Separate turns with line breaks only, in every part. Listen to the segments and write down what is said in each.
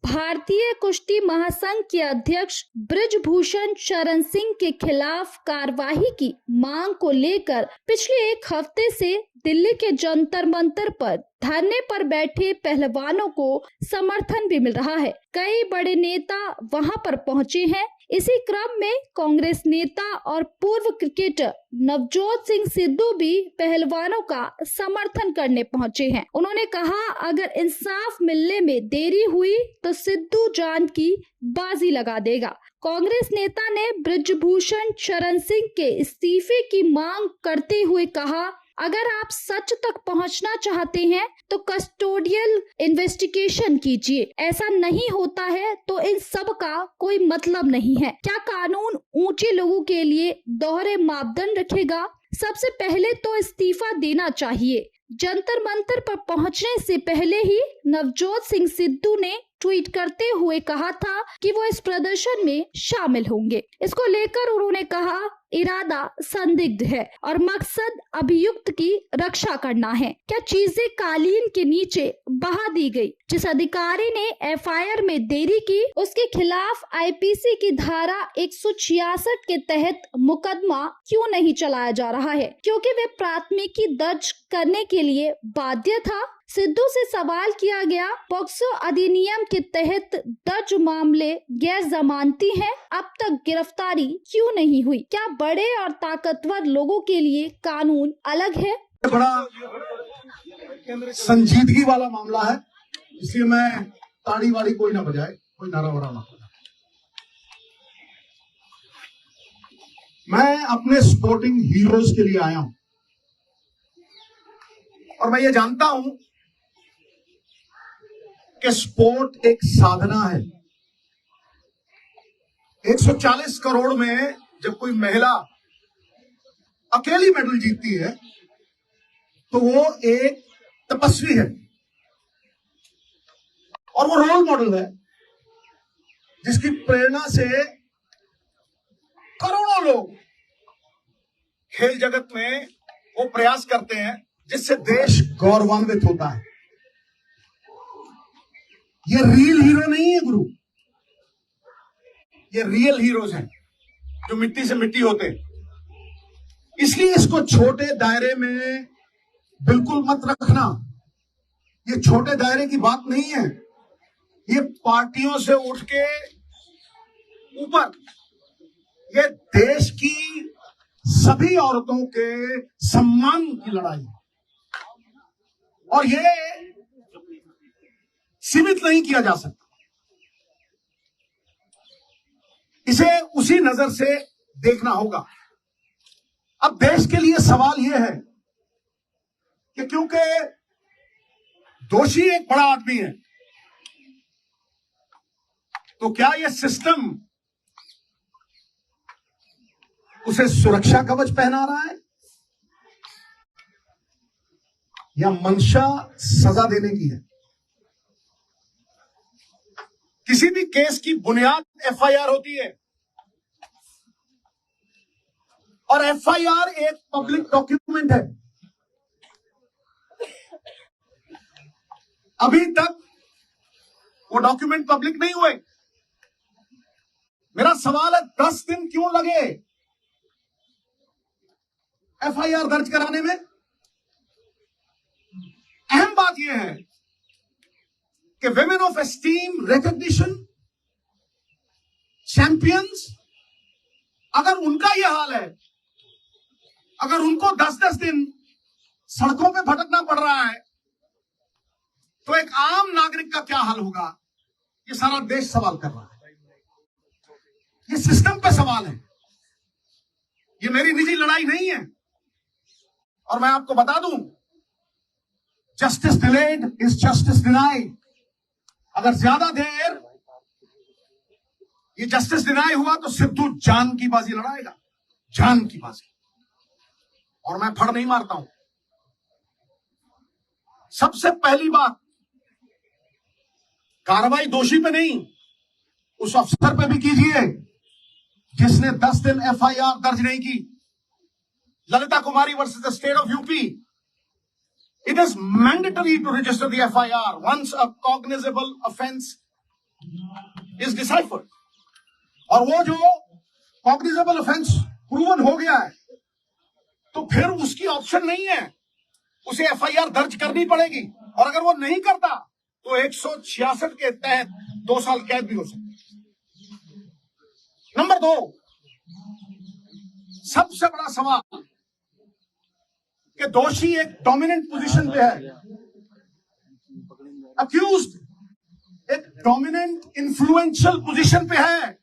भारतीय कुश्ती महासंघ के अध्यक्ष ब्रिजभूषण शरण सिंह के खिलाफ कार्रवाई की मांग को लेकर पिछले एक हफ्ते से दिल्ली के जंतर मंतर पर धरने पर बैठे पहलवानों को समर्थन भी मिल रहा है। कई बड़े नेता वहां पर पहुंचे हैं। इसी क्रम में कांग्रेस नेता और पूर्व क्रिकेटर नवजोत सिंह सिद्धू भी पहलवानों का समर्थन करने पहुंचे हैं। उन्होंने कहा, अगर इंसाफ मिलने में देरी हुई तो सिद्धू जान की बाजी लगा देगा। कांग्रेस नेता ने ब्रिजभूषण शरण सिंह के इस्तीफे की मांग करते हुए कहा, अगर आप सच तक पहुंचना चाहते हैं तो कस्टोडियल इन्वेस्टिगेशन कीजिए। ऐसा नहीं होता है तो इन सब का कोई मतलब नहीं है। क्या कानून ऊंचे लोगों के लिए दोहरे मापदंड रखेगा? सबसे पहले तो इस्तीफा देना चाहिए। जंतर मंतर पर पहुंचने से पहले ही नवजोत सिंह सिद्धू ने ट्वीट करते हुए कहा था कि वो इस प्रदर्शन में शामिल होंगे। इसको लेकर उन्होंने कहा, इरादा संदिग्ध है और मकसद अभियुक्त की रक्षा करना है। क्या चीजें कालीन के नीचे बहा दी गई? जिस अधिकारी ने एफआईआर में देरी की उसके खिलाफ आईपीसी की धारा 166 के तहत मुकदमा क्यों नहीं चलाया जा रहा है? क्योंकि वे प्राथमिकी दर्ज करने के लिए बाध्य था। सिद्धू से सवाल किया गया, पॉक्सो अधिनियम के तहत दर्ज मामले गैर जमानती हैं, अब तक गिरफ्तारी क्यों नहीं हुई? क्या बड़े और ताकतवर लोगों के लिए कानून अलग है?
बड़ा संजीदगी वाला मामला है, इसलिए मैं ताड़ी वाड़ी कोई ना बजाए, कोई नारा वारा ना बजाए। मैं अपने स्पोर्टिंग हीरोज के लिए आया हूं और मैं ये जानता हूं कि स्पोर्ट एक साधना है। 140 करोड़ में जब कोई महिला अकेली मेडल जीतती है तो वो एक तपस्वी है और वो रोल मॉडल है जिसकी प्रेरणा से करोड़ों लोग खेल जगत में वो प्रयास करते हैं जिससे देश गौरवान्वित होता है। ये रियल हीरो नहीं है गुरु, ये रियल हीरोज हैं जो मिट्टी से मिट्टी होते हैं। इसलिए इसको छोटे दायरे में बिल्कुल मत रखना। ये छोटे दायरे की बात नहीं है, ये पार्टियों से उठ के ऊपर ये देश की सभी औरतों के सम्मान की लड़ाई और ये सीमित नहीं किया जा सकता। इसे उसी नजर से देखना होगा। अब देश के लिए सवाल यह है कि क्योंकि दोषी एक बड़ा आदमी है तो क्या यह सिस्टम उसे सुरक्षा कवच पहना रहा है या मंशा सजा देने की है? किसी भी केस की बुनियाद एफआईआर होती है और एफआईआर एक पब्लिक डॉक्यूमेंट है। अभी तक वो डॉक्यूमेंट पब्लिक नहीं हुए। मेरा सवाल है, 10 दिन क्यों लगे एफआईआर दर्ज कराने में? अहम बात यह है कि women of esteem, recognition, champions, अगर उनका यह हाल है, अगर उनको 10-10 दिन सड़कों पे भटकना पड़ रहा है तो एक आम नागरिक का क्या हाल होगा? ये सारा देश सवाल कर रहा है। ये सिस्टम पे सवाल है, ये मेरी निजी लड़ाई नहीं है। और मैं आपको बता दूं, justice delayed is justice denied. अगर ज्यादा देर ये जस्टिस डिनाई हुआ तो सिद्धू जान की बाजी लड़ाएगा, जान की बाजी। और मैं फड़ नहीं मारता हूं। सबसे पहली बात, कार्रवाई दोषी पे नहीं, उस अफसर पे भी कीजिए जिसने 10 दिन एफआईआर दर्ज नहीं की। Lalita Kumari versus the state of UP, it is mandatory to register the FIR once a cognizable offense is deciphered, और वो जो कॉग्निजेबल ऑफेंस प्रूवन हो गया है तो फिर उसकी ऑप्शन नहीं है, उसे एफआईआर दर्ज करनी पड़ेगी, और अगर वो नहीं करता तो 166 के तहत 2 साल कैद भी हो सकती है। नंबर 2, सबसे बड़ा सवाल कि दोषी एक डोमिनेंट पोजीशन पे है, अक्यूज्ड एक डोमिनेंट इन्फ्लुएंशियल पोजीशन पे है,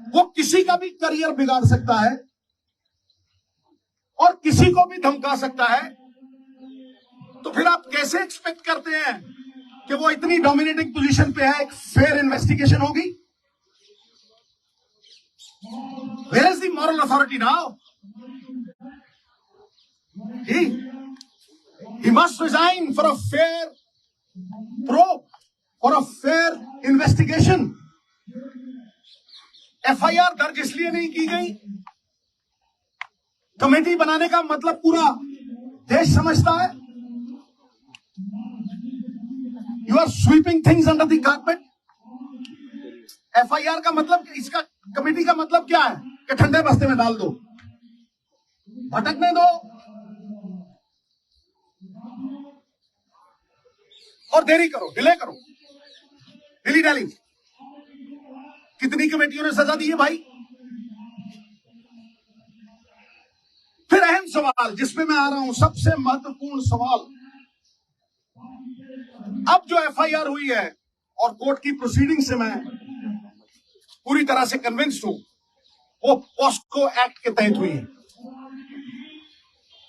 वो किसी का भी करियर बिगाड़ सकता है और किसी को भी धमका सकता है। तो फिर आप कैसे एक्सपेक्ट करते हैं कि वो इतनी डोमिनेटिंग पोजीशन पे है, एक फेयर इन्वेस्टिगेशन होगी? Where is the moral authority now? He must resign for a fair probe, for a fair investigation. FIR दर्ज इसलिए नहीं की गई, कमेटी बनाने का मतलब पूरा देश समझता है। You are sweeping things under the carpet. FIR का मतलब, इसका कमेटी का मतलब क्या है कि ठंडे बस्ते में डाल दो, भटकने दो और देरी करो, डिले करो, डिली डाली। कितनी कमेटियों ने सजा दी है भाई। फिर अहम सवाल जिसमें मैं आ रहा हूं, सबसे महत्वपूर्ण सवाल, अब जो एफआईआर हुई है और कोर्ट की प्रोसीडिंग से मैं पूरी तरह से कन्विंस्ड हूं, वो पॉस्को एक्ट के तहत हुई है।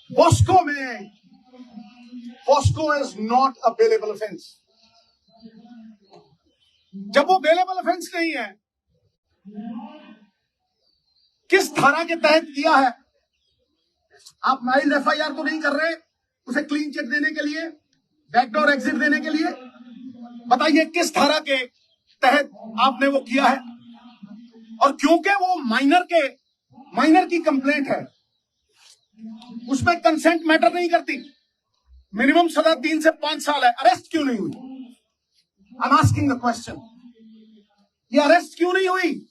पॉस्को में, POCSO is not a bailable offence. जब वो बेलेबल ऑफेंस नहीं है, किस धारा के तहत किया है? आप माइल्ड एफआईआर तो नहीं कर रहे उसे क्लीन चिट देने के लिए, बैकडोर एग्जिट देने के लिए। बताइए किस धारा के तहत आपने वो किया है? और क्योंकि वो माइनर की कंप्लेंट है, उसमें कंसेंट मैटर नहीं करती। मिनिमम सजा 3 से 5 साल है। अरेस्ट क्यों नहीं हुई? I am asking the question, ये अरेस्ट क्यों नहीं हुई?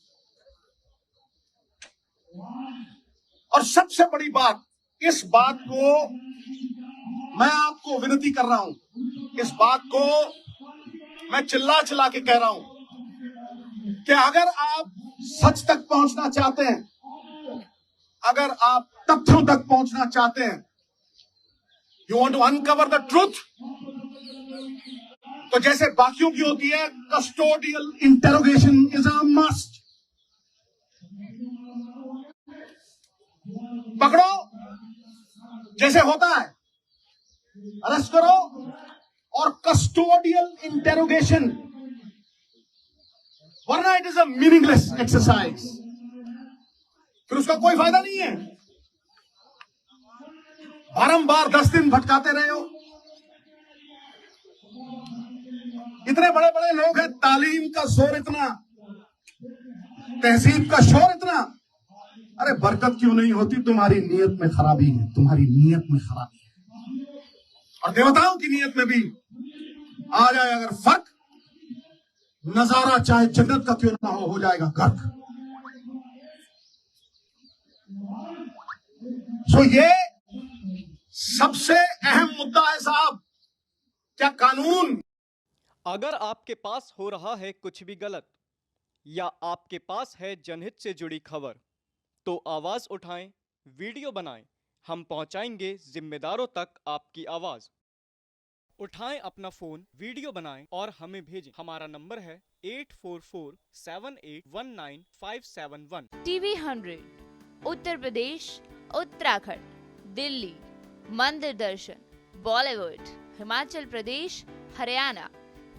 और सबसे बड़ी बात, इस बात को मैं आपको विनती कर रहा हूं, इस बात को मैं चिल्ला चिल्ला के कह रहा हूं कि अगर आप सच तक पहुंचना चाहते हैं, अगर आप तथ्यों तक पहुंचना चाहते हैं, you want to uncover the truth, तो जैसे बाकियों की होती है, custodial interrogation is a must. पकड़ो जैसे होता है, अरेस्ट करो और कस्टोडियल इंटेरोगेशन, वरना it is a meaningless exercise, फिर उसका कोई फायदा नहीं है। बारंबार 10 दिन भटकाते रहे हो। इतने बड़े बड़े लोग हैं, तालीम का शोर इतना, तहजीब का शोर इतना, अरे बरकत क्यों नहीं होती? तुम्हारी नीयत में खराबी है, तुम्हारी नीयत में खराबी है। और देवताओं की नीयत में भी आ जाए अगर फर्क, नजारा चाहे जन्नत का क्यों ना हो जाएगा गर्क। सो ये सबसे अहम मुद्दा है साहब। क्या कानून,
अगर आपके पास हो रहा है कुछ भी गलत या आपके पास है जनहित से जुड़ी खबर, तो आवाज उठाएं, वीडियो बनाएं, हम पहुंचाएंगे जिम्मेदारों तक आपकी आवाज। उठाएं अपना फोन, वीडियो बनाएं और हमें भेजें। हमारा नंबर है 8447819571।
टीवी 100, उत्तर प्रदेश, उत्तराखंड, दिल्ली, मंदिर दर्शन, बॉलीवुड, हिमाचल प्रदेश, हरियाणा।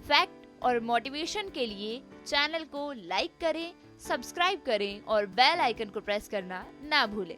फैक्ट और मोटिवेशन के लिए चैनल को लाइक करें, सब्सक्राइब करें और बेल आइकन को प्रेस करना ना भूलें।